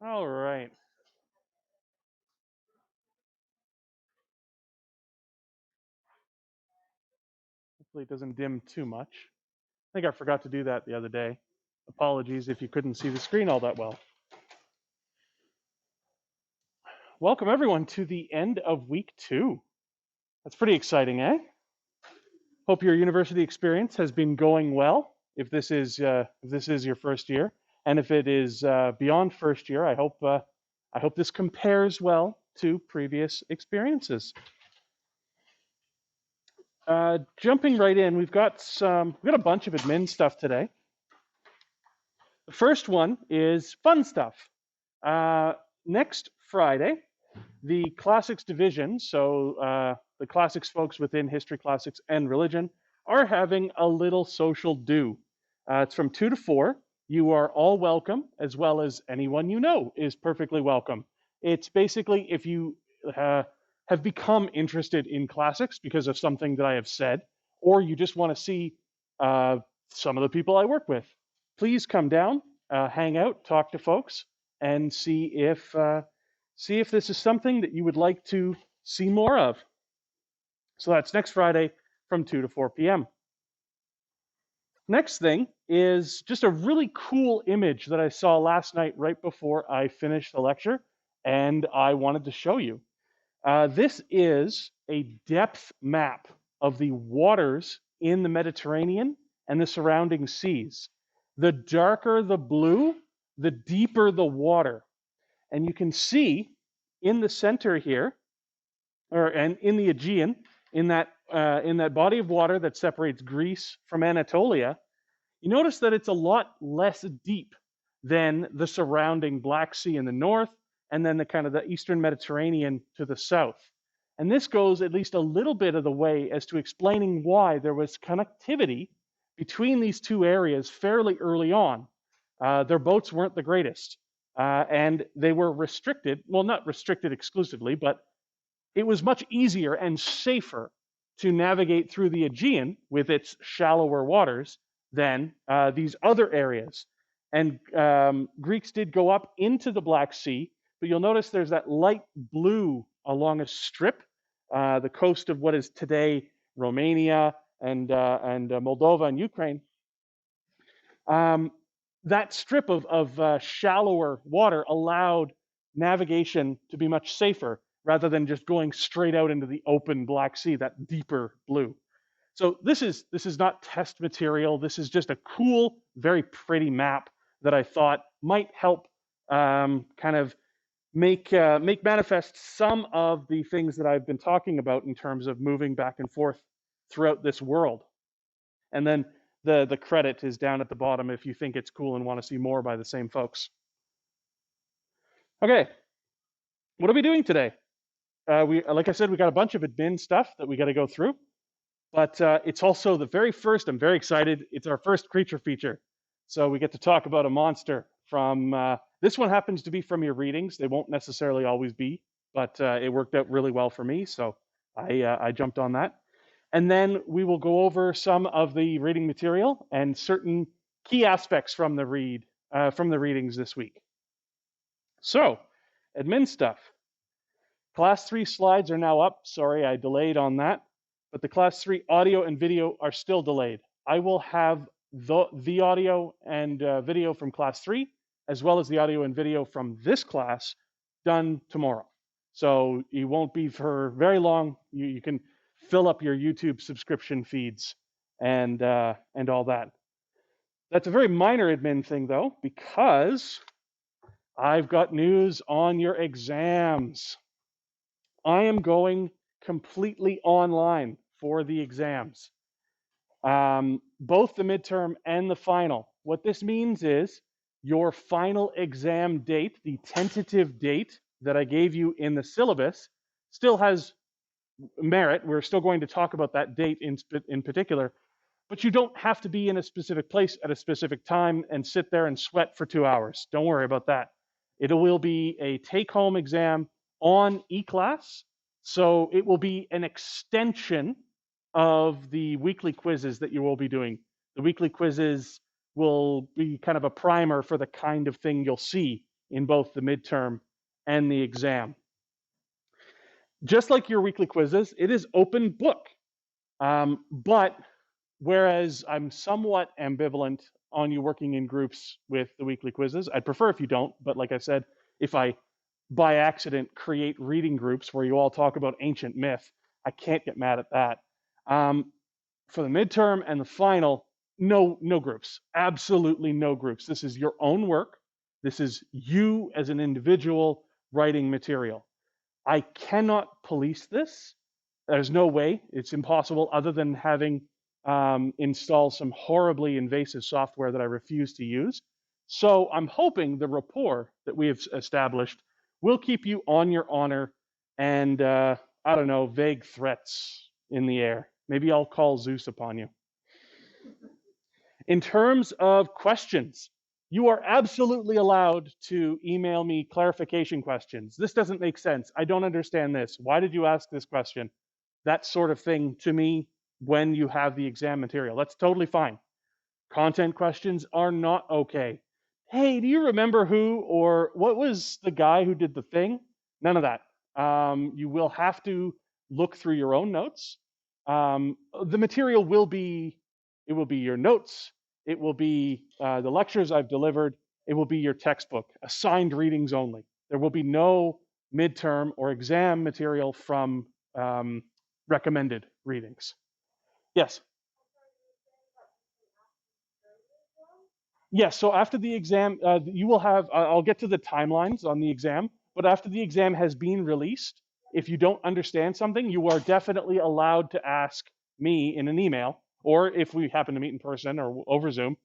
All right. Hopefully it doesn't dim too much. I think I forgot to do that the other day. Apologies if you couldn't see the screen all that well. Welcome everyone to the end of week 2. That's pretty exciting, eh? Hope your university experience has been going well. If this is your first year, and if it is beyond first year, I hope this compares well to previous experiences. Jumping right in, we've got a bunch of admin stuff today. The first one is fun stuff. Next Friday, the classics division, so the classics folks within history, classics, and religion, are having a little social do. It's from 2 to 4. You are all welcome, as well as anyone you know is perfectly welcome. It's basically if you have become interested in classics because of something that I have said, or you just want to see some of the people I work with, please come down, hang out, talk to folks, and see if this is something that you would like to see more of. So that's next Friday from 2 to 4 p.m. Next thing is just a really cool image that I saw last night right before I finished the lecture, and I wanted to show you. This is a depth map of the waters in the Mediterranean and the surrounding seas. The darker the blue, the deeper the water. And you can see in the center here, and in the Aegean, in that body of water that separates Greece from Anatolia, you notice that it's a lot less deep than the surrounding Black Sea in the north, and then the kind of the Eastern Mediterranean to the south. And this goes at least a little bit of the way as to explaining why there was connectivity between these two areas fairly early on. Their boats weren't the greatest, and they were restricted. Well, not restricted exclusively, but it was much easier and safer to navigate through the Aegean with its shallower waters than these other areas. And Greeks did go up into the Black Sea, but you'll notice there's that light blue along a strip, the coast of what is today Romania and Moldova and Ukraine. That strip of shallower water allowed navigation to be much safer rather than just going straight out into the open Black Sea, that deeper blue. So this is not test material. This is just a cool, very pretty map that I thought might help kind of make manifest some of the things that I've been talking about in terms of moving back and forth throughout this world. And then the credit is down at the bottom if you think it's cool and want to see more by the same folks. Okay, what are we doing today? Like I said, we got a bunch of admin stuff that we got to go through, but it's also the very first. I'm very excited. It's our first creature feature, so we get to talk about a monster from. This one happens to be from your readings. They won't necessarily always be, but it worked out really well for me, so I jumped on that. And then we will go over some of the reading material and certain key aspects from the readings this week. So, admin stuff. Class 3 slides are now up. Sorry, I delayed on that. But the Class 3 audio and video are still delayed. I will have the audio and video from Class 3, as well as the audio and video from this class, done tomorrow. So you won't be for very long. You can fill up your YouTube subscription feeds and all that. That's a very minor admin thing, though, because I've got news on your exams. I am going completely online for the exams, both the midterm and the final. What this means is your final exam date, the tentative date that I gave you in the syllabus, still has merit. We're still going to talk about that date in particular, but you don't have to be in a specific place at a specific time and sit there and sweat for 2 hours. Don't worry about that. It will be a take-home exam on eClass, so it will be an extension of the weekly quizzes that you will be doing. The weekly quizzes will be kind of a primer for the kind of thing you'll see in both the midterm and the exam. Just like your weekly quizzes, it is open book. But whereas I'm somewhat ambivalent on you working in groups with the weekly quizzes, I'd prefer if you don't. But like I said, if I by accident create reading groups where you all talk about ancient myth, I can't get mad at that. For the midterm and the final, no groups, absolutely no groups. This is your own work. This is you as an individual writing material. I cannot police this. There's no way. It's impossible other than having installed some horribly invasive software that I refuse to use. So I'm hoping the rapport that we have established will keep you on your honor and, I don't know, vague threats in the air. Maybe I'll call Zeus upon you. In terms of questions, you are absolutely allowed to email me clarification questions. This doesn't make sense. I don't understand this. Why did you ask this question? That sort of thing to me when you have the exam material. That's totally fine. Content questions are not okay. Hey, do you remember who or what was the guy who did the thing? None of that. You will have to look through your own notes. The material will be, it will be your notes. It will be the lectures I've delivered. It will be your textbook, assigned readings only. There will be no midterm or exam material from recommended readings. Yes. Yes, so after the exam, you will have, I'll get to the timelines on the exam, but after the exam has been released, if you don't understand something, you are definitely allowed to ask me in an email, or if we happen to meet in person or over Zoom,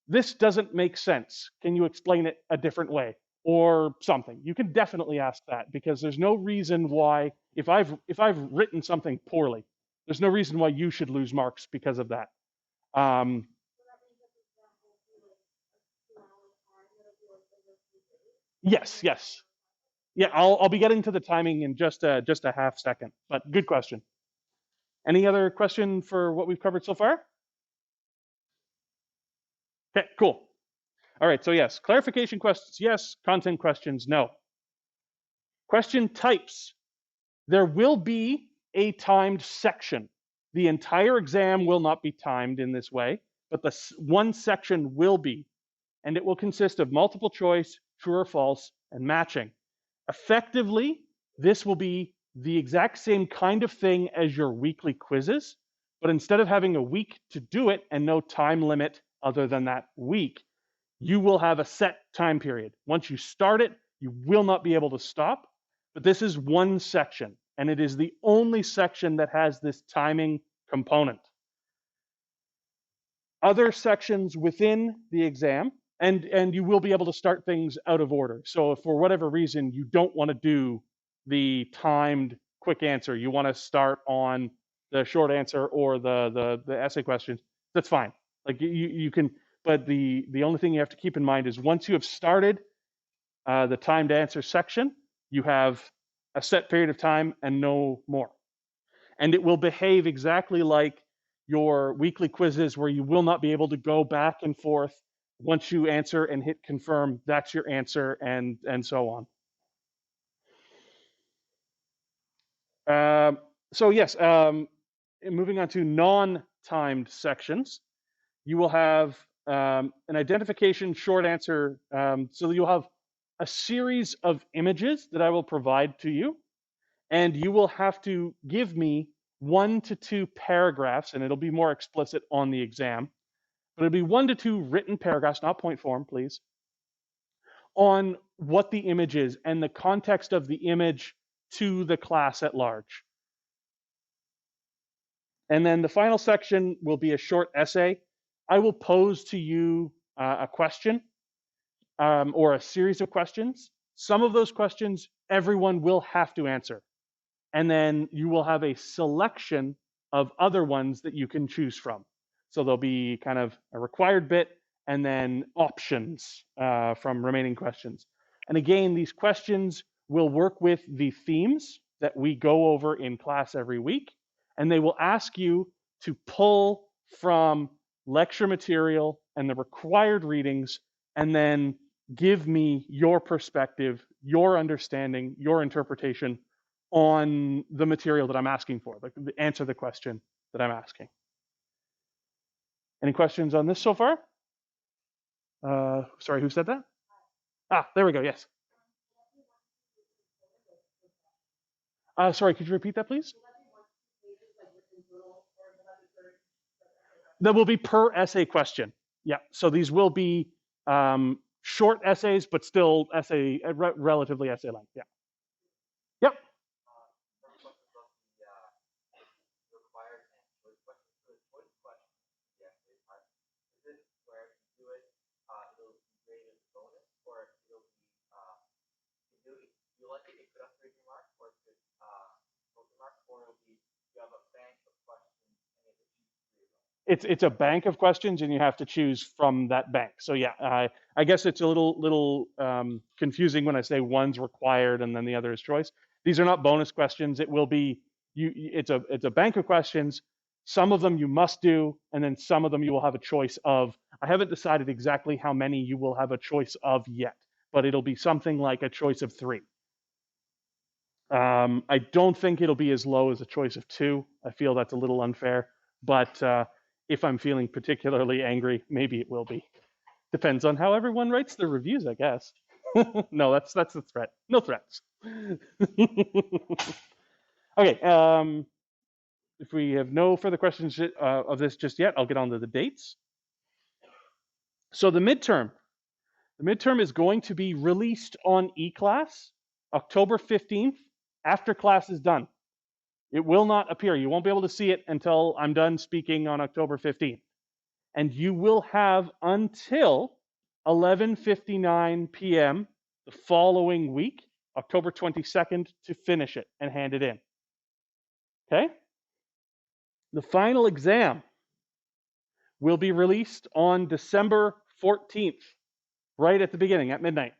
this doesn't make sense. Can you explain it a different way or something? You can definitely ask that because there's no reason why, if I've written something poorly, there's no reason why you should lose marks because of that. Yes. Yeah, I'll be getting to the timing in just a half second, but good question. Any other question for what we've covered so far? Okay, cool. All right, so yes, clarification questions, yes. Content questions, no. Question types. There will be a timed section. The entire exam will not be timed in this way, but the one section will be, and it will consist of multiple choice, true or false, and matching. Effectively, this will be the exact same kind of thing as your weekly quizzes, but instead of having a week to do it and no time limit other than that week, you will have a set time period. Once you start it, you will not be able to stop, but this is one section, and it is the only section that has this timing component. Other sections within the exam, and you will be able to start things out of order. So if for whatever reason you don't want to do the timed quick answer, you want to start on the short answer or the essay questions, that's fine. Like you can, but the only thing you have to keep in mind is once you have started the timed answer section, you have a set period of time and no more. And it will behave exactly like your weekly quizzes where you will not be able to go back and forth. Once you answer and hit confirm, that's your answer, and so on. So yes, moving on to non-timed sections, you will have an identification short answer. So you'll have a series of images that I will provide to you, and you will have to give me 1 to 2 paragraphs, and it'll be more explicit on the exam, but it'll be 1 to 2 written paragraphs, not point form, please, on what the image is and the context of the image to the class at large. And then the final section will be a short essay. I will pose to you a question or a series of questions. Some of those questions everyone will have to answer. And then you will have a selection of other ones that you can choose from. So there'll be kind of a required bit and then options from remaining questions. And again, these questions will work with the themes that we go over in class every week, and they will ask you to pull from lecture material and the required readings, and then give me your perspective, your understanding, your interpretation on the material that I'm asking for, answer the question that I'm asking. Any questions on this so far? Sorry, who said that? Ah, there we go, yes. Sorry, could you repeat that, please? That will be per essay question. Yeah, so these will be short essays, but still relatively essay length. Yeah. Yep. It's a bank of questions, and you have to choose from that bank. So yeah, I guess it's a little confusing when I say one's required and then the other is choice. These are not bonus questions. It will be it's a bank of questions. Some of them you must do, and then some of them you will have a choice of. I haven't decided exactly how many you will have a choice of yet, but it'll be something like a choice of 3. I don't think it'll be as low as a choice of 2. I feel that's a little unfair, but if I'm feeling particularly angry, maybe it will be. Depends on how everyone writes their reviews, I guess. No, that's the threat. No threats. Okay. If we have no further questions of this just yet, I'll get on to the dates. So the midterm is going to be released on eClass October 15th after class is done. It will not appear. You won't be able to see it until I'm done speaking on October 15th. And you will have until 11:59 p.m. the following week, October 22nd, to finish it and hand it in. Okay? The final exam will be released on December 14th, right at the beginning, at midnight.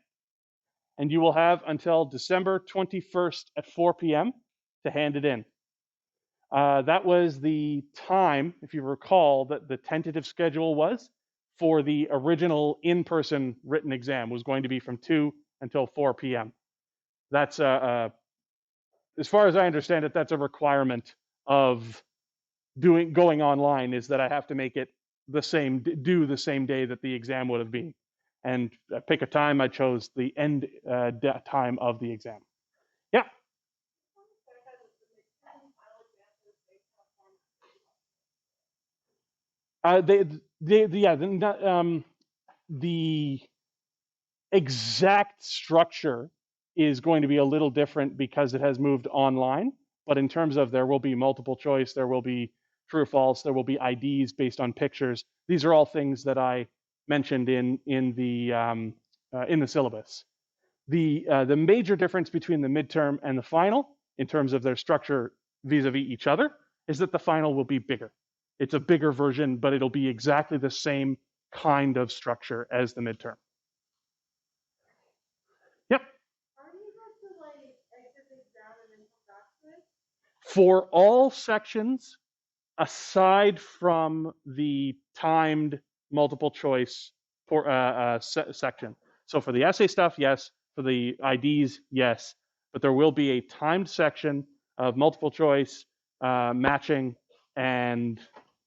And you will have until December 21st at 4 p.m. to hand it in. That was the time, if you recall, that the tentative schedule was for the original in-person written exam was going to be from 2 until 4 p.m. That's, as far as I understand it, that's a requirement of going online, is that I have to make it do the same day that the exam would have been. And pick a time. I chose the end time of the exam. Yeah. The exact structure is going to be a little different because it has moved online. But in terms of, there will be multiple choice, there will be true or false, there will be IDs based on pictures. These are all things that I mentioned in the syllabus. The major difference between the midterm and the final, in terms of their structure vis-a-vis each other, is that the final will be bigger. It's a bigger version, but it'll be exactly the same kind of structure as the midterm. Yep. For all sections, aside from the timed multiple choice section. So for the essay stuff, yes. For the IDs, yes. But there will be a timed section of multiple choice, matching, and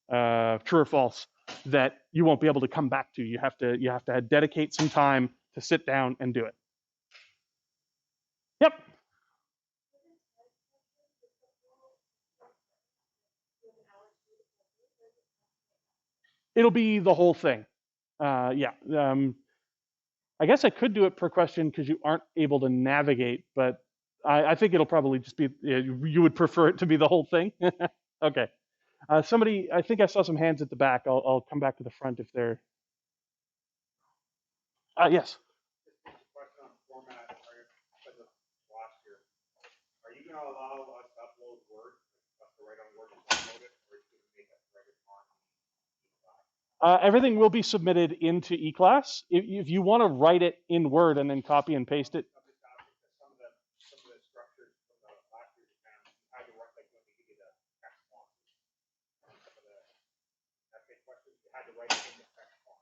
true or false that you won't be able to come back to. You have to dedicate some time to sit down and do it. Yep. It'll be the whole thing. Yeah. I guess I could do it per question because you aren't able to navigate, but I think it'll probably just be, you would prefer it to be the whole thing? Okay. Somebody, I think I saw some hands at the back. I'll come back to the front if they're. Yes. Question on format. Last year. Are you going to allow us to upload Word, us to write on Word and upload it, or are you going to make us write it on? Everything will be submitted into eClass. If you want to write it in Word and then copy and paste it. Some of the structures from the last year's exam, how to work, like when we give you the text font. Some of the essay questions, you had to write it in the text font.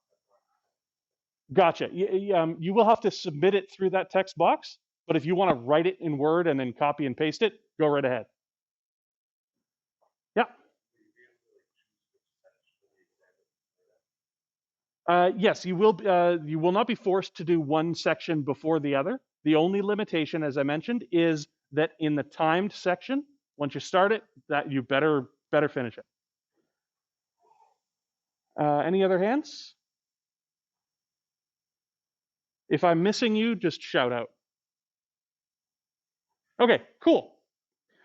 Gotcha. You will have to submit it through that text box, but if you want to write it in Word and then copy and paste it, go right ahead. Yeah. Yes, you will. You will not be forced to do one section before the other. The only limitation, as I mentioned, is that in the timed section, once you start it, that you better finish it. Any other hands? If I'm missing you, just shout out. Okay, cool.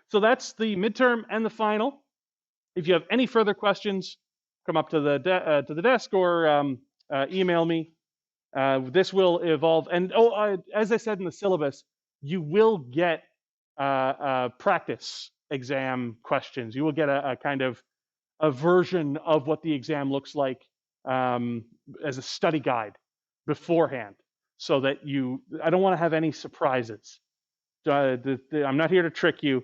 So that's the midterm and the final. If you have any further questions, come up to the desk or email me. This will evolve, and as I said in the syllabus, you will get practice exam questions. You will get a kind of a version of what the exam looks like as a study guide beforehand, so that I don't want to have any surprises. I'm not here to trick you.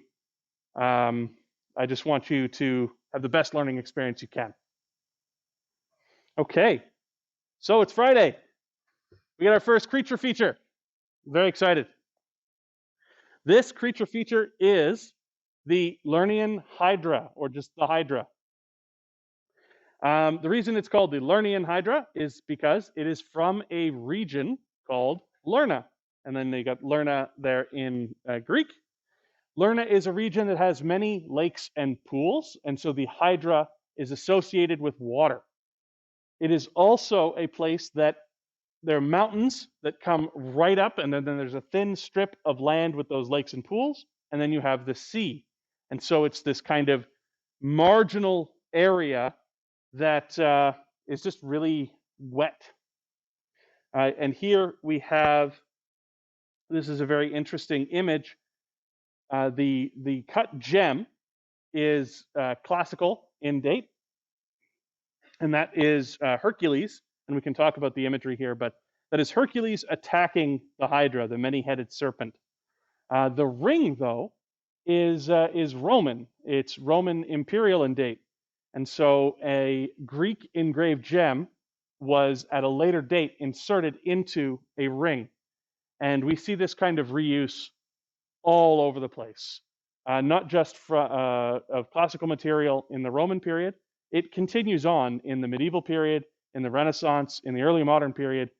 I just want you to have the best learning experience you can. Okay, so it's Friday. We got our first creature feature. Very excited. This creature feature is the Lernian Hydra, or just the Hydra. The reason it's called the Lernian Hydra is because it is from a region called Lerna. And then they got Lerna there in Greek. Lerna is a region that has many lakes and pools, and so the Hydra is associated with water. It is also a place that there are mountains that come right up, and then there's a thin strip of land with those lakes and pools, and then you have the sea. And so it's this kind of marginal area that is just really wet. And here we have, this is a very interesting image. The cut gem is classical in date, and that is Hercules. And we can talk about the imagery here, but that is Hercules attacking the Hydra, the many-headed serpent. The ring, though, is Roman. It's Roman imperial in date. And so a Greek engraved gem was at a later date inserted into a ring. And we see this kind of reuse all over the place, not just of classical material in the Roman period. It continues on in the medieval period, in the Renaissance, in the early modern period.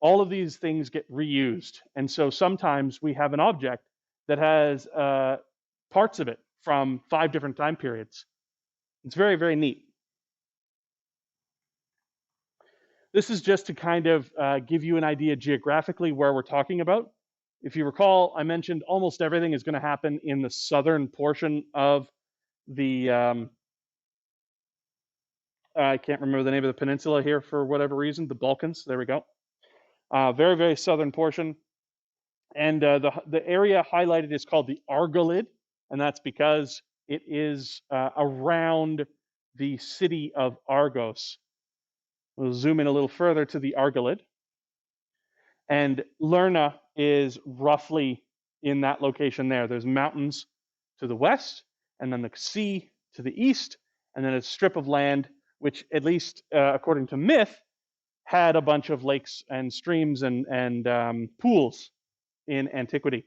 All of these things get reused. And so sometimes we have an object that has parts of it from 5 different time periods. It's very, very neat. This is just to kind of give you an idea geographically where we're talking about. If you recall, I mentioned almost everything is going to happen in the southern portion of the, I can't remember the name of the peninsula here for whatever reason, the Balkans, there we go. Very, very southern portion. And the area highlighted is called the Argolid, and that's because it is around the city of Argos. We'll zoom in a little further to the Argolid. And Lerna is roughly in that location there. There's mountains to the west, and then the sea to the east, and then a strip of land, which at least according to myth, had a bunch of lakes and streams and pools in antiquity.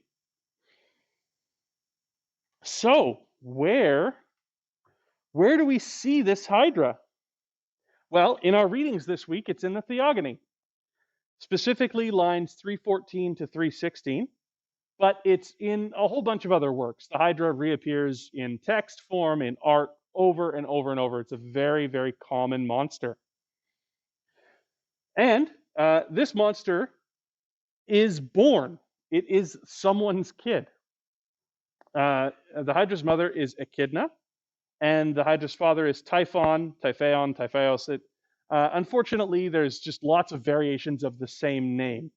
So where do we see this Hydra? Well, in our readings this week, it's in the Theogony, specifically lines 314 to 316, but it's in a whole bunch of other works. The Hydra reappears in text form, in art, over and over and over. It's a very, very common monster. And this monster is born. It is someone's kid. The Hydra's mother is Echidna, and the Hydra's father is Typhon, Typhaon, Typhaeus. Unfortunately, there's just lots of variations of the same name.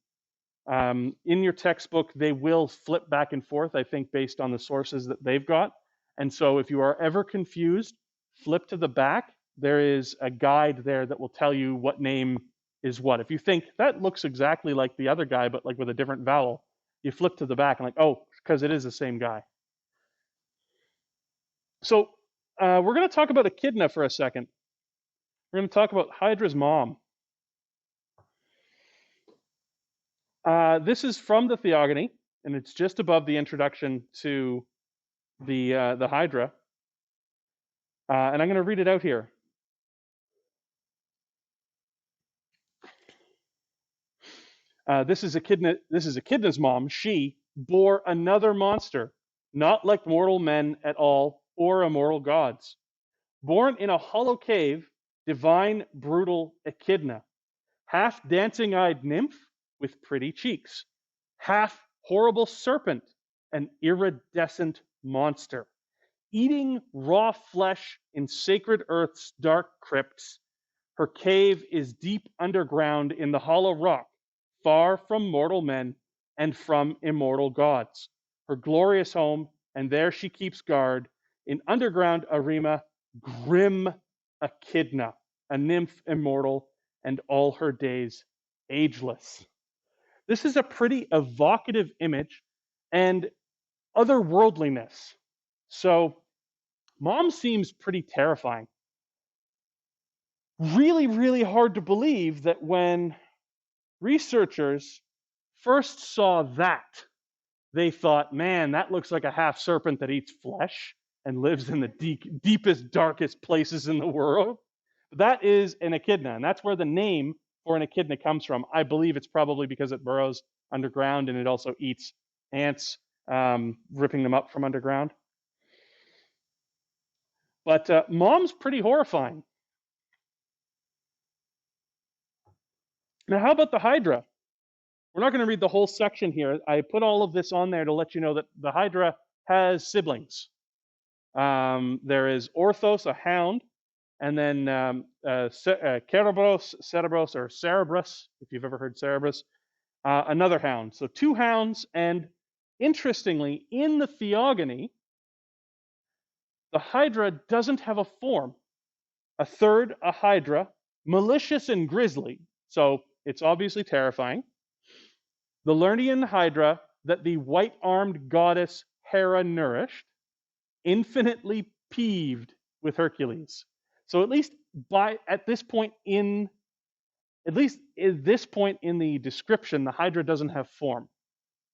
In your textbook, they will flip back and forth, I think, based on the sources that they've got. And so if you are ever confused, flip to the back. There is a guide there that will tell you what name is what. If you think that looks exactly like the other guy, but like with a different vowel, you flip to the back and like, oh, because it is the same guy. So we're going to talk about Echidna for a second. We're going to talk about Hydra's mom. This is from the Theogony, and it's just above the introduction to the Hydra. And I'm going to read it out here. This is Echidna's mom. She bore another monster, not like mortal men at all, or immortal gods. Born in a hollow cave, divine, brutal Echidna, half dancing-eyed nymph with pretty cheeks, half horrible serpent, an iridescent monster, eating raw flesh in sacred earth's dark crypts. Her cave is deep underground in the hollow rock, far from mortal men and from immortal gods. Her glorious home, and there she keeps guard, in underground arena, grim Echidna, a nymph immortal, and all her days ageless. This is a pretty evocative image and otherworldliness. So, Mom seems pretty terrifying. Really, really hard to believe that when researchers first saw that, they thought, man, that looks like a half serpent that eats flesh and lives in the deepest, darkest places in the world. That is an echidna, and that's where the name for an echidna comes from. I believe it's probably because it burrows underground and it also eats ants, ripping them up from underground. But Mom's pretty horrifying. Now, how about the Hydra? We're not going to read the whole section here. I put all of this on there to let you know that the Hydra has siblings. There is Orthos, a hound, and then Cerberus, or Cerberus, if you've ever heard Cerberus, another hound. So 2 hounds, and interestingly, in the Theogony, the Hydra doesn't have a form. A third, a Hydra, malicious and grisly, so it's obviously terrifying. The Lernian Hydra that the white-armed goddess Hera nourished, infinitely peeved with Hercules. So at least at this point in the description, the Hydra doesn't have form.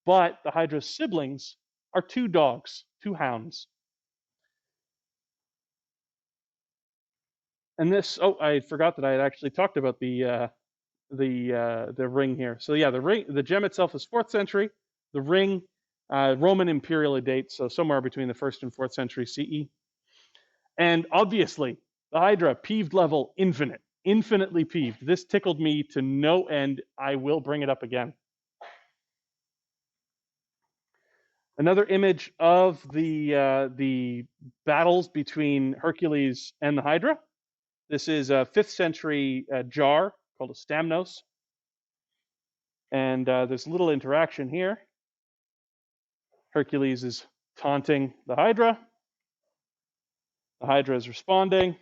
But the Hydra's siblings are 2 dogs, 2 hounds. And this, I forgot that I had actually talked about the ring here. So yeah, the gem itself is 4th century. The ring, Roman imperial date, so somewhere between the 1st and 4th century CE. And obviously, the Hydra, peeved level infinite, infinitely peeved. This tickled me to no end. I will bring it up again. Another image of the battles between Hercules and the Hydra. This is a 5th century jar called a stamnos. And there's a little interaction here. Hercules is taunting the Hydra. The Hydra is responding.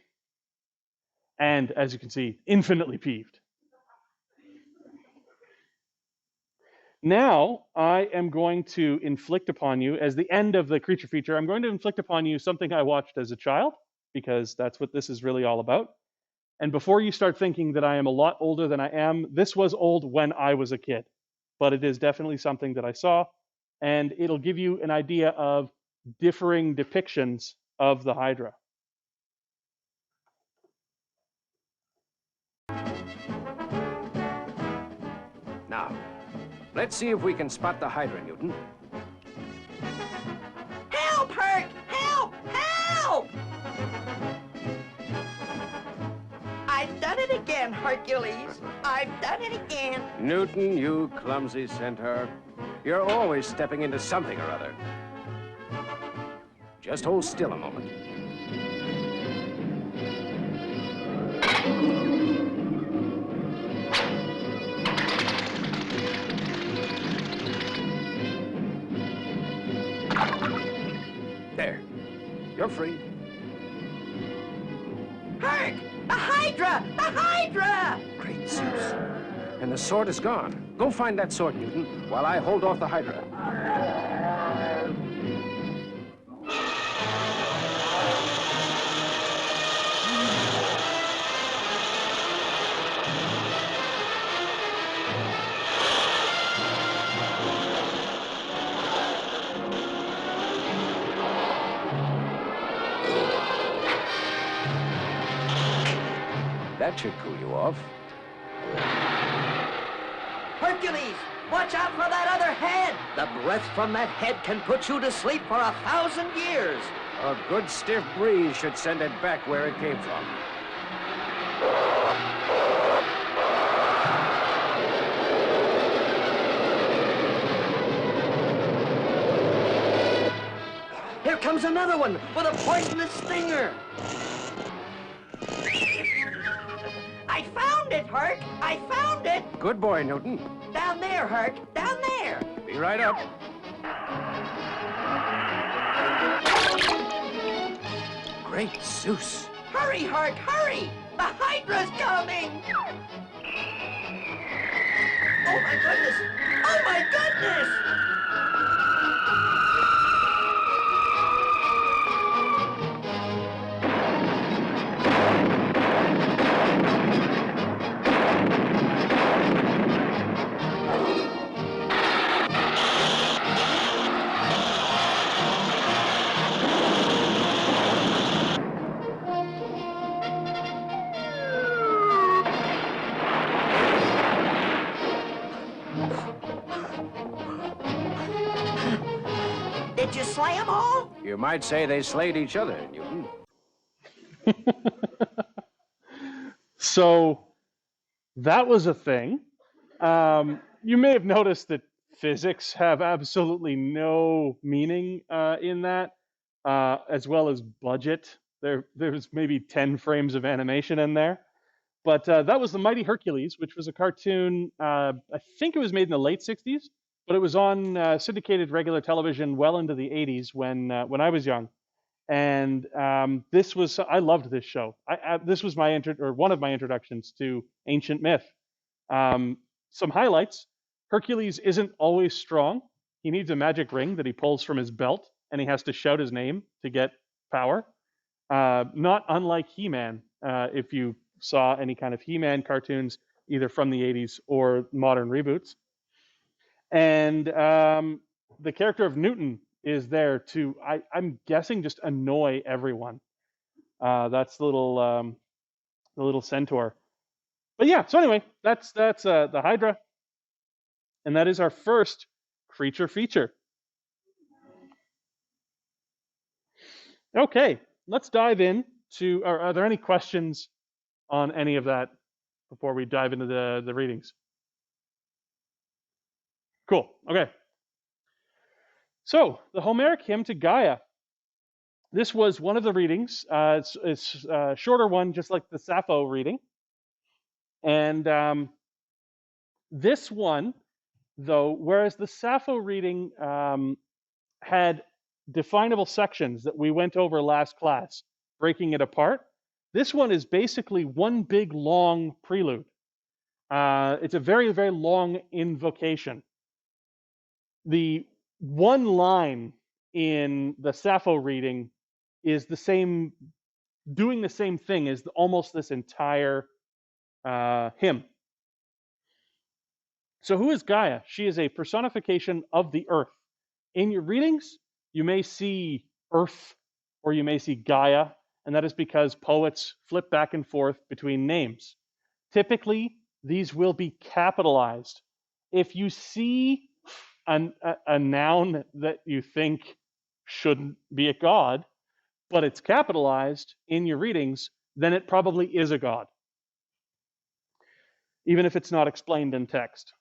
And as you can see, infinitely peeved. Now, I am going to inflict upon you, as the end of the creature feature, I'm going to inflict upon you something I watched as a child, because that's what this is really all about. And before you start thinking that I am a lot older than I am, this was old when I was a kid. But it is definitely something that I saw, and it'll give you an idea of differing depictions of the Hydra. Now, let's see if we can spot the Hydra, Newton. Help, Herc! Help! Help! I've done it again, Hercules. I've done it again. Newton, you clumsy centaur. You're always stepping into something or other. Just hold still a moment. There. You're free. Herc! The Hydra! The Hydra! Great Zeus. And the sword is gone. Go find that sword, Newton, while I hold off the Hydra. That should cool you off. Hercules, watch out for that other head. The breath from that head can put you to sleep for 1,000 years. A good stiff breeze should send it back where it came from. Here comes another one with a poisonous stinger. I found it, Herc. I found it. Good boy, Newton. Down there, Herc. Down there. Be right up. Great Zeus. Hurry, Herc, hurry. The Hydra's coming. Oh, my goodness. Oh, my goodness. Did you slay 'em all? You might say they slayed each other, Newton. So that was a thing. You may have noticed that physics have absolutely no meaning in that, as well as budget. There's maybe 10 frames of animation in there. But that was the Mighty Hercules, which was a cartoon, I think it was made in the late 60s, but it was on syndicated regular television well into the 80s when I was young. And I loved this show. This was one of my introductions to ancient myth. Some highlights: Hercules isn't always strong. He needs a magic ring that he pulls from his belt, and he has to shout his name to get power. Not unlike He-Man, if you saw any kind of He-Man cartoons, either from the 80s or modern reboots. And the character of Newton is there to, I'm guessing, just annoy everyone. That's the little centaur. But yeah, so anyway, that's the Hydra, and that is our first creature feature. Okay, let's dive in to. Are there any questions on any of that before we dive into the readings? Cool. Okay. So the Homeric hymn to Gaia. This was one of the readings. It's a shorter one, just like the Sappho reading. And this one, though, whereas the Sappho reading had definable sections that we went over last class, breaking it apart, this one is basically one big long prelude. It's a very, very long invocation. The one line in the Sappho reading is doing the same thing as almost this entire hymn. So who is Gaia? She is a personification of the earth. In your readings, you may see earth or you may see Gaia, and that is because poets flip back and forth between names. Typically, these will be capitalized. If you see a noun that you think shouldn't be a god, but it's capitalized in your readings, then it probably is a god, even if it's not explained in text.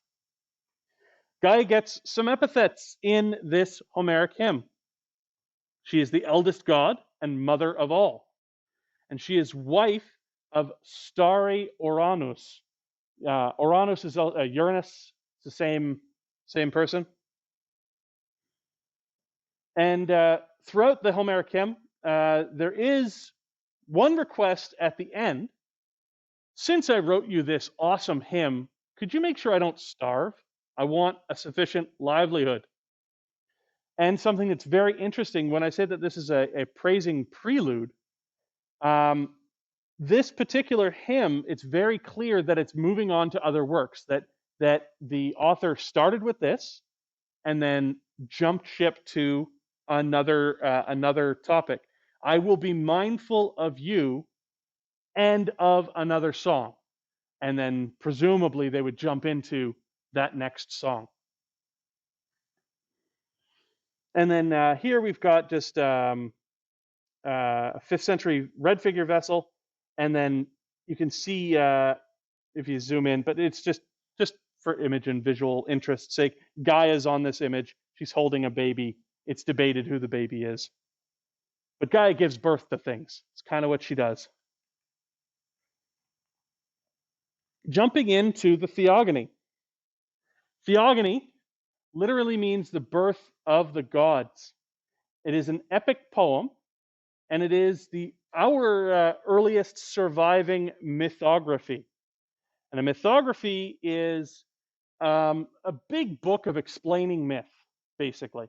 Gaia gets some epithets in this Homeric hymn. She is the eldest god and mother of all, and she is wife of starry Uranus. Uranus is Uranus. It's the same person. And throughout the Homeric hymn, there is one request at the end. Since I wrote you this awesome hymn, could you make sure I don't starve? I want a sufficient livelihood. And something that's very interesting, when I say that this is a praising prelude, this particular hymn, it's very clear that it's moving on to other works, that the author started with this and then jumped ship to another topic. I will be mindful of you end of another song. And then presumably they would jump into that next song. And then here we've got just a 5th century red figure vessel. And then you can see if you zoom in, but it's just for image and visual interest's sake, Gaia's on this image. She's holding a baby. It's debated who the baby is. But Gaia gives birth to things. It's kind of what she does. Jumping into the Theogony. Theogony literally means the birth of the gods. It is an epic poem, and it is our earliest surviving mythography. And a mythography is a big book of explaining myth, basically.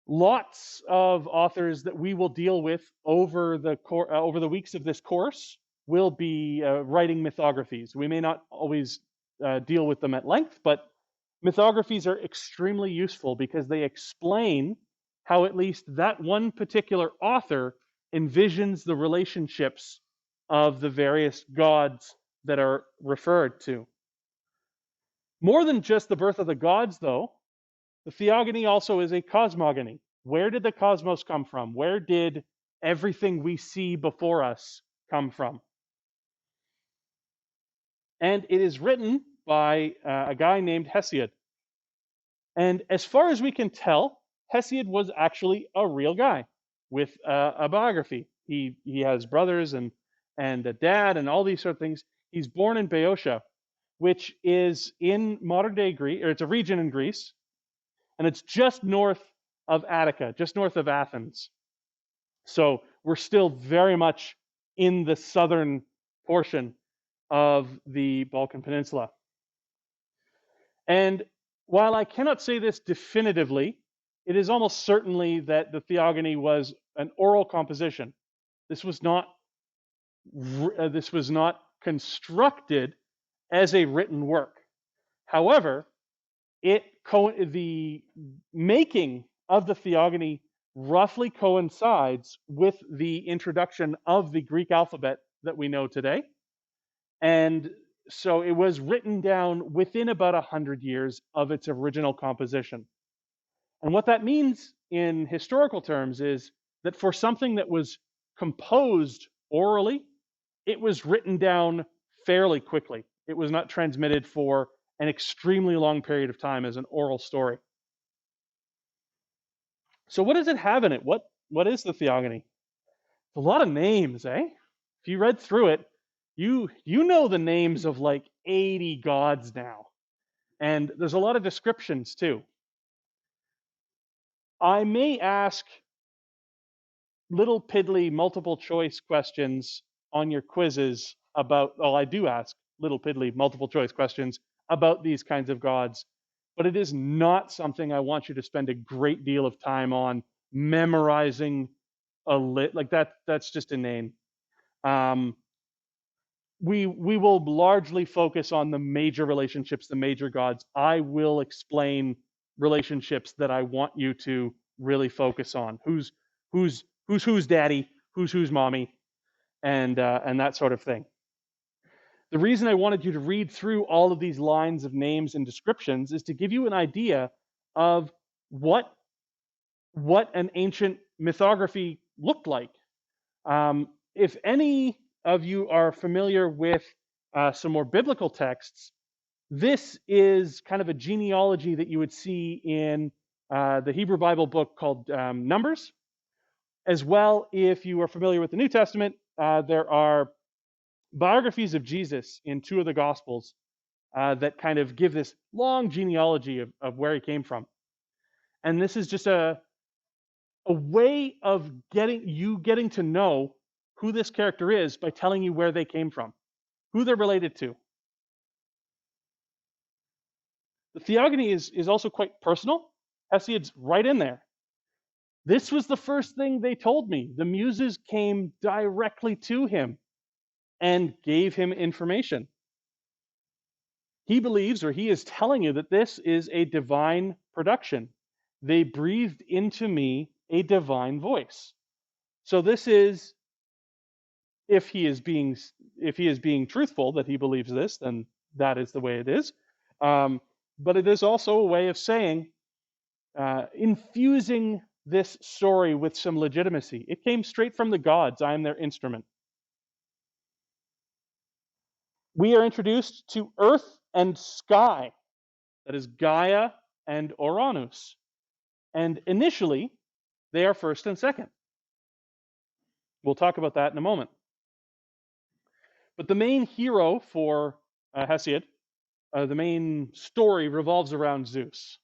Lots of authors that we will deal with over the weeks of this course will be writing mythographies. We may not always deal with them at length, but mythographies are extremely useful because they explain how at least that one particular author envisions the relationships of the various gods that are referred to. More than just the birth of the gods, though, the Theogony also is a cosmogony. Where did the cosmos come from? Where did everything we see before us come from? And it is written by a guy named Hesiod. And as far as we can tell, Hesiod was actually a real guy with a biography. He has brothers and a dad and all these sort of things. He's born in Boeotia, which is in modern-day Greece, or it's a region in Greece, and it's just north of Attica, just north of Athens. So we're still very much in the southern portion of the Balkan Peninsula. And while I cannot say this definitively, it is almost certainly that the Theogony was an oral composition. This was not constructed as a written work. However, the making of the Theogony roughly coincides with the introduction of the Greek alphabet that we know today. And so it was written down within about 100 years of its original composition. And what that means in historical terms is that for something that was composed orally, it was written down fairly quickly. It was not transmitted for an extremely long period of time as an oral story. So what does it have in it? What is the Theogony? A lot of names, eh? If you read through it, you know the names of like 80 gods now. And there's a lot of descriptions too. I may ask little piddly multiple choice questions on your quizzes about, well, I do ask little piddly multiple choice questions about these kinds of gods, but it is not something I want you to spend a great deal of time on memorizing like that. That's just inane. We will largely focus on the major relationships, the major gods. I will explain relationships that I want you to really focus on. Who's daddy, who's mommy, and that sort of thing. The reason I wanted you to read through all of these lines of names and descriptions is to give you an idea of what an ancient mythography looked like. If any of you are familiar with some more biblical texts, this is kind of a genealogy that you would see in the Hebrew Bible book called Numbers. As well, if you are familiar with the New Testament, there are biographies of Jesus in 2 of the Gospels that kind of give this long genealogy of where he came from. And this is just a way of getting to know who this character is by telling you where they came from, who they're related to. The Theogony is also quite personal. Hesiod's right in there. This was the first thing they told me. The muses came directly to him and gave him information. He believes, or he is telling you, that this is a divine production. They breathed into me a divine voice. So this is if he is being truthful that he believes this, then that is the way it is. But it is also a way of saying, infusing this story with some legitimacy. It came straight from the gods. I am their instrument. We are introduced to earth and sky. That is Gaia and Uranus. And initially, they are first and second. We'll talk about that in a moment. But the main hero for Hesiod, the main story revolves around Zeus.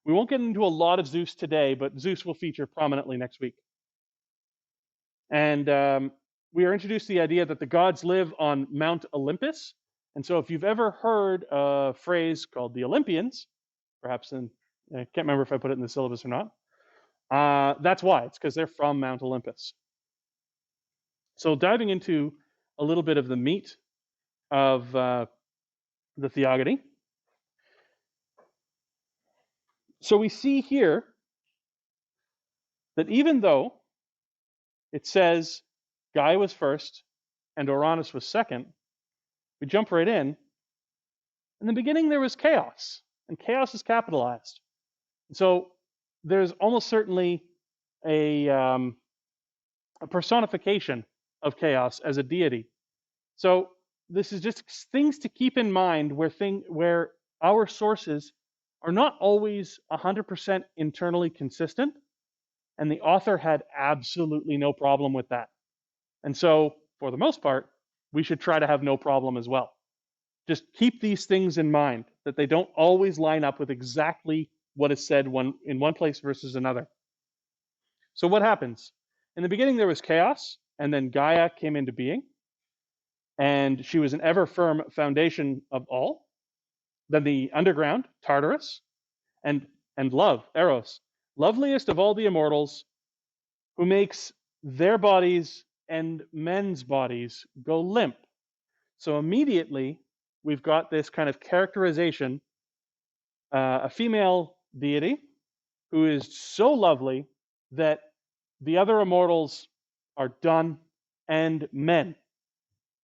We won't get into a lot of Zeus today, but Zeus will feature prominently next week. And we are introduced to the idea that the gods live on Mount Olympus. And so if you've ever heard a phrase called the Olympians, perhaps I can't remember if I put it in the syllabus or not, that's why. It's because they're from Mount Olympus. So diving into a little bit of the meat of the Theogony. So we see here that even though it says Gaia was first and Uranus was second, we jump right in. In the beginning, there was chaos, and chaos is capitalized. So there's almost certainly a personification of chaos as a deity. So this is just things to keep in mind where our sources are not always 100% internally consistent, and the author had absolutely no problem with that. And so, for the most part, we should try to have no problem as well. Just keep these things in mind, that they don't always line up with exactly what is said in one place versus another. So what happens? In the beginning, there was chaos, and then Gaia came into being, and she was an ever firm foundation of all. Then the underground, Tartarus, and love, Eros, loveliest of all the immortals, who makes their bodies and men's bodies go limp. So immediately, we've got this kind of characterization, a female deity who is so lovely that the other immortals are done, and men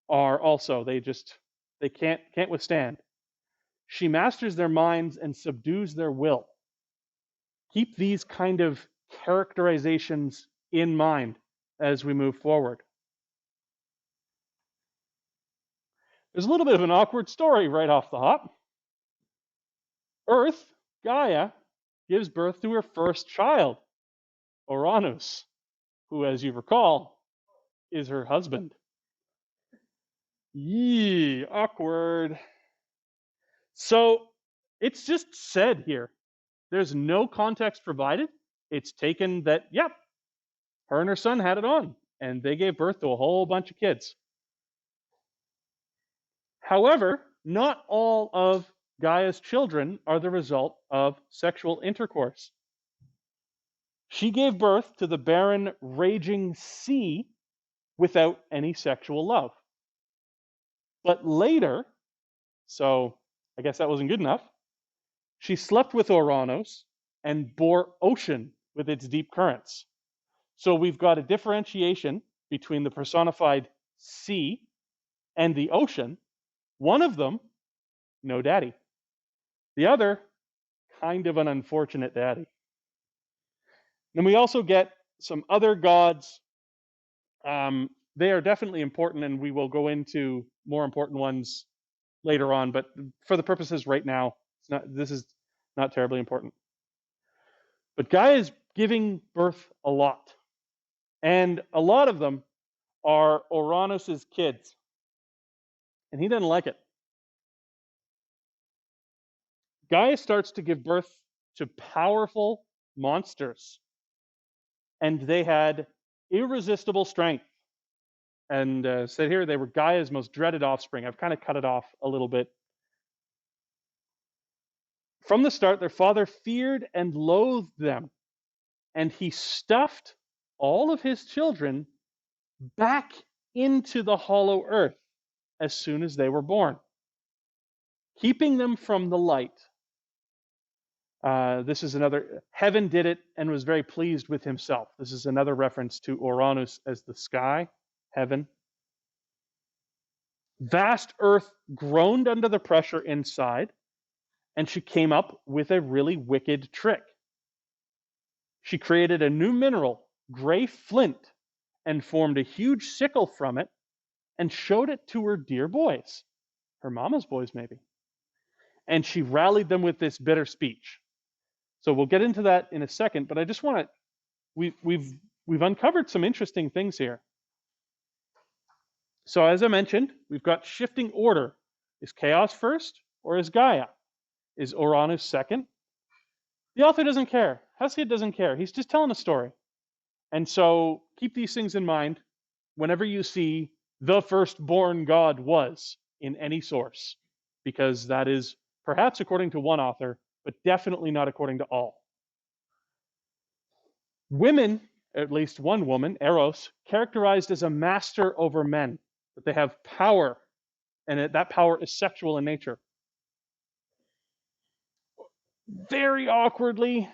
are also, they can't withstand. She masters their minds and subdues their will. Keep these kind of characterizations in mind as we move forward. There's a little bit of an awkward story right off the hop. Earth, Gaia, gives birth to her first child, Uranus, who, as you recall, is her husband. Yee, awkward. So it's just said here. There's no context provided. It's taken that, yep, her and her son had it on, and they gave birth to a whole bunch of kids. However, not all of Gaia's children are the result of sexual intercourse. She gave birth to the barren, raging sea without any sexual love. But later, so I guess that wasn't good enough, she slept with Uranus and bore ocean with its deep currents. So we've got a differentiation between the personified sea and the ocean. One of them, no daddy. The other, kind of an unfortunate daddy. Then we also get some other gods. They are definitely important, and we will go into more important ones later on. But for the purposes right now, this is not terribly important. But Gaia is giving birth a lot. And a lot of them are Uranus's kids. And he doesn't like it. Gaia starts to give birth to powerful monsters. And they had irresistible strength. And said here, they were Gaia's most dreaded offspring. I've kind of cut it off a little bit. From the start, their father feared and loathed them. And he stuffed all of his children back into the hollow earth as soon as they were born, keeping them from the light. This is another, heaven did it and was very pleased with himself. This is another reference to Uranus as the sky, heaven. Vast Earth groaned under the pressure inside, and she came up with a really wicked trick. She created a new mineral, gray flint, and formed a huge sickle from it and showed it to her dear boys, her mama's boys maybe. And she rallied them with this bitter speech. So we'll get into that in a second, but I just want to we've uncovered some interesting things here. So as I mentioned, we've got shifting order. Is chaos first or is Gaia? Is Uranus second? The author doesn't care. Hesiod doesn't care. He's just telling a story. And so keep these things in mind whenever you see the firstborn god was in any source, because that is perhaps according to one author, but definitely not according to all. Women, at least one woman, Eros, characterized as a master over men, that they have power, and that power is sexual in nature. Very awkwardly,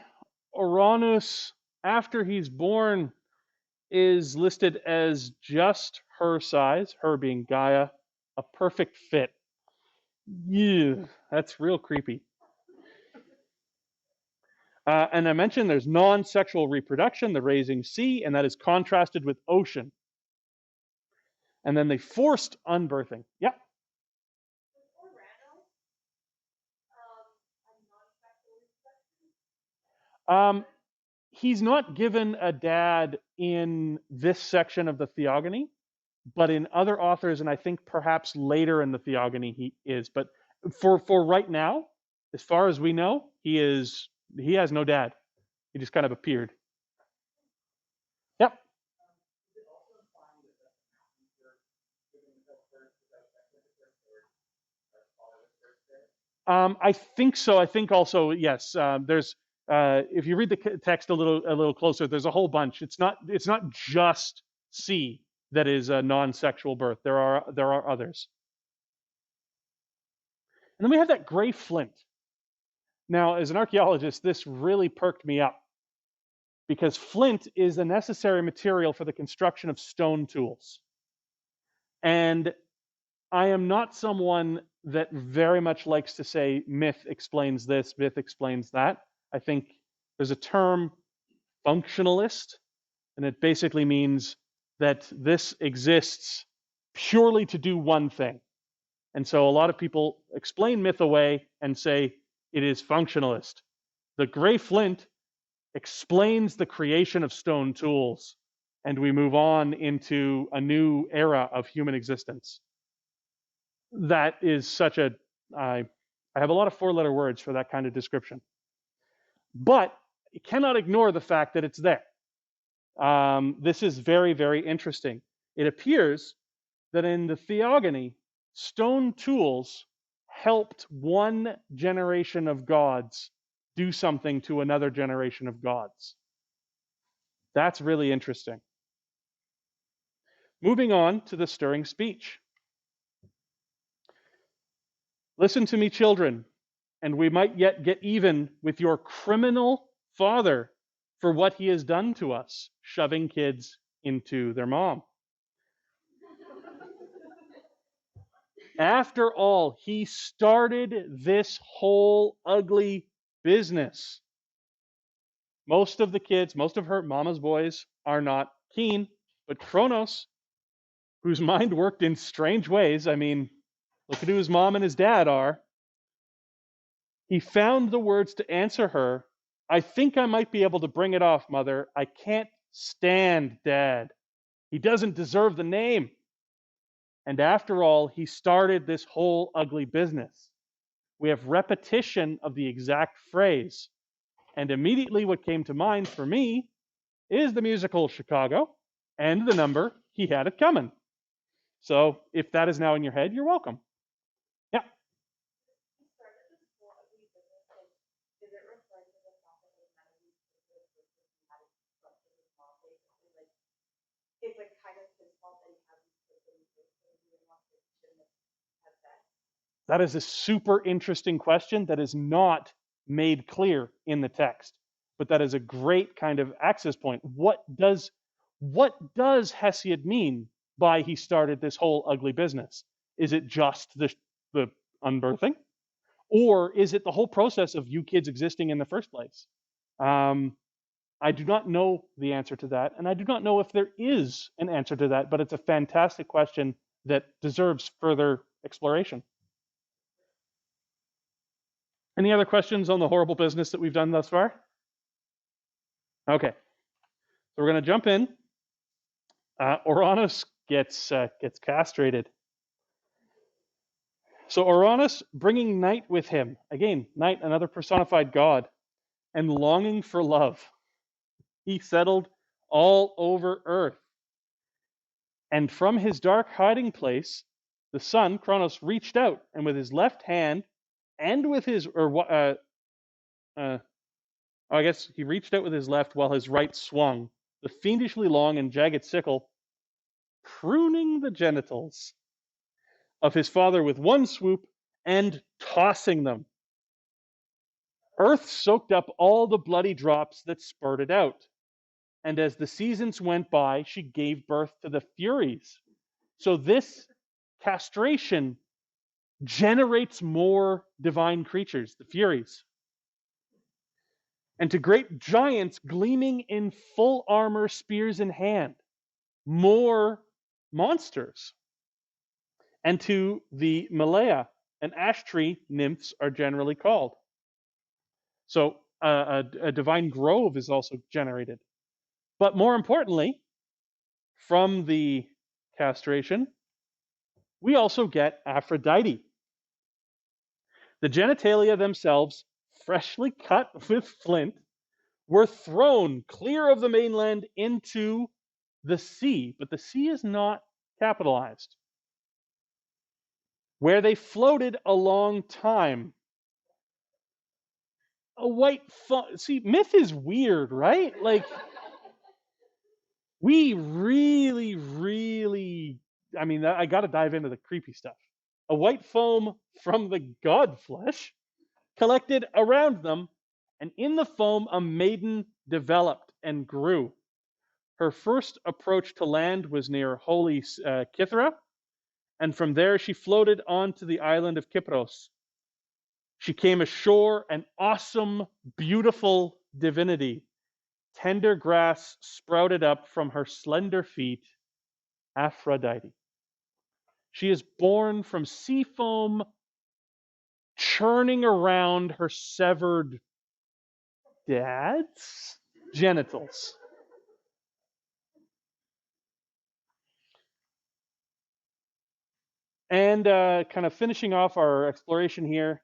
Uranus, after he's born, is listed as just her size, her being Gaia, a perfect fit. Yeah, that's real creepy. And I mentioned there's non-sexual reproduction, the raising sea, and that is contrasted with ocean. And then the forced unbirthing. Yeah. He's not given a dad in this section of the Theogony, but in other authors, and I think perhaps later in the Theogony he is. But for right now, as far as we know, he has no dad. He just kind of appeared. Yep. I think so. I think also yes. There's if you read the text a little closer, there's a whole bunch. It's not just C that is a non-sexual birth. There are others. And then we have that gray flint. Now, as an archaeologist, this really perked me up because flint is a necessary material for the construction of stone tools. And I am not someone that very much likes to say myth explains this, myth explains that. I think there's a term, functionalist, and it basically means that this exists purely to do one thing. And so a lot of people explain myth away and say it is functionalist. The gray flint explains the creation of stone tools, and we move on into a new era of human existence. That is such a, I have a lot of four-letter words for that kind of description. But you cannot ignore the fact that it's there. This is very, very interesting. It appears that in the Theogony, stone tools helped one generation of gods do something to another generation of gods. That's really interesting. Moving on to the stirring speech. Listen to me, children, and we might yet get even with your criminal father for what he has done to us, shoving kids into their mom. After all, he started this whole ugly business. Most of the kids, most of her mama's boys are not keen, but Kronos, whose mind worked in strange ways, I mean, look at who his mom and his dad are. He found the words to answer her. I think I might be able to bring it off, Mother. I can't stand Dad. He doesn't deserve the name. And after all, he started this whole ugly business. We have repetition of the exact phrase. And immediately what came to mind for me is the musical Chicago and the number He Had It Coming. So if that is now in your head, you're welcome. Yeah. That is a super interesting question that is not made clear in the text, but that is a great kind of access point. What does Hesiod mean by he started this whole ugly business? Is it just the unbirthing? Or is it the whole process of you kids existing in the first place? I do not know the answer to that, and I do not know if there is an answer to that, but it's a fantastic question that deserves further exploration. Any other questions on the horrible business that we've done thus far? Okay, so we're going to jump in. Uranus gets castrated. So Uranus bringing night with him. Again, night, another personified god, and longing for love. He settled all over Earth. And from his dark hiding place, the sun, Kronos, reached out, and with his left hand, and with his, I guess he reached out with his left while his right swung, the fiendishly long and jagged sickle, pruning the genitals of his father with one swoop and tossing them. Earth soaked up all the bloody drops that spurted out. And as the seasons went by, she gave birth to the Furies. So this castration generates more divine creatures, the Furies. And to great giants gleaming in full armor, spears in hand, more monsters. And to the Malaya and ash tree nymphs are generally called. So a divine grove is also generated. But more importantly, from the castration, we also get Aphrodite. The genitalia themselves, freshly cut with flint, were thrown clear of the mainland into the sea, but the sea is not capitalized, where they floated a long time. A white see, myth is weird, right? Like, we really, I mean, I got to dive into the creepy stuff. A white foam from the god flesh collected around them, and in the foam a maiden developed and grew. Her first approach to land was near holy Kythera, and from there she floated on to the island of Kypros. She came ashore, an awesome, beautiful divinity. Tender grass sprouted up from her slender feet, Aphrodite. She is born from sea foam churning around her severed dad's genitals. And kind of finishing off our exploration here,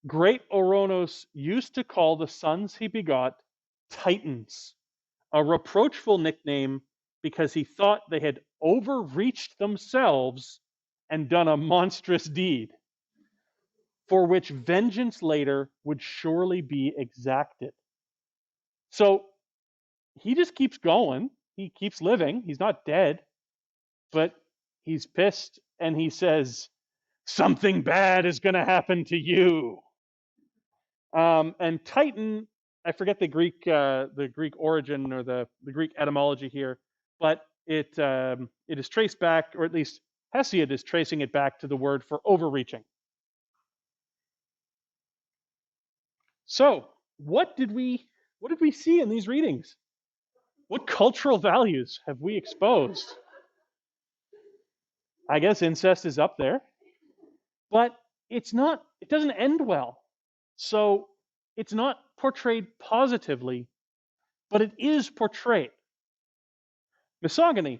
great Oronos used to call the sons he begot Titans, a reproachful nickname because he thought they had overreached themselves and done a monstrous deed, for which vengeance later would surely be exacted. So he just keeps going. He keeps living. He's not dead, but he's pissed, and he says, something bad is going to happen to you. And Titan, I forget the Greek origin or the Greek etymology here, but it is traced back, or at least Hesiod is tracing it back to the word for overreaching. So, what did we see in these readings? What cultural values have we exposed? I guess incest is up there, but it doesn't end well. So it's not portrayed positively, but it is portrayed. Misogyny.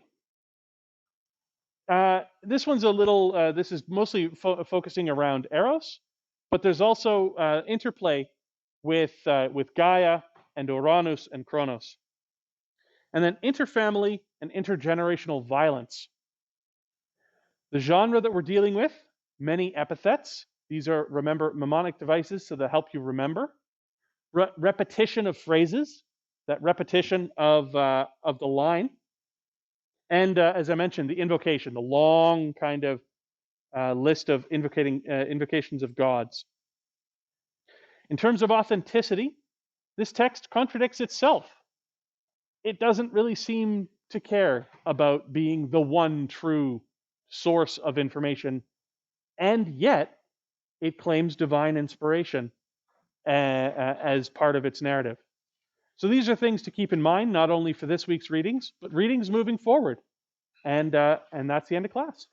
This one's a little, this is mostly focusing around Eros, but there's also interplay with Gaia and Uranus and Kronos. And then interfamily and intergenerational violence. The genre that we're dealing with, many epithets. These are, remember, mnemonic devices, so they help you remember. Repetition of phrases, that repetition of the line. And as I mentioned, the invocation, the long kind of list of invocations of gods. In terms of authenticity, this text contradicts itself. It doesn't really seem to care about being the one true source of information and yet it claims divine inspiration as part of its narrative. So these are things to keep in mind, not only for this week's readings, but readings moving forward. And that's the end of class.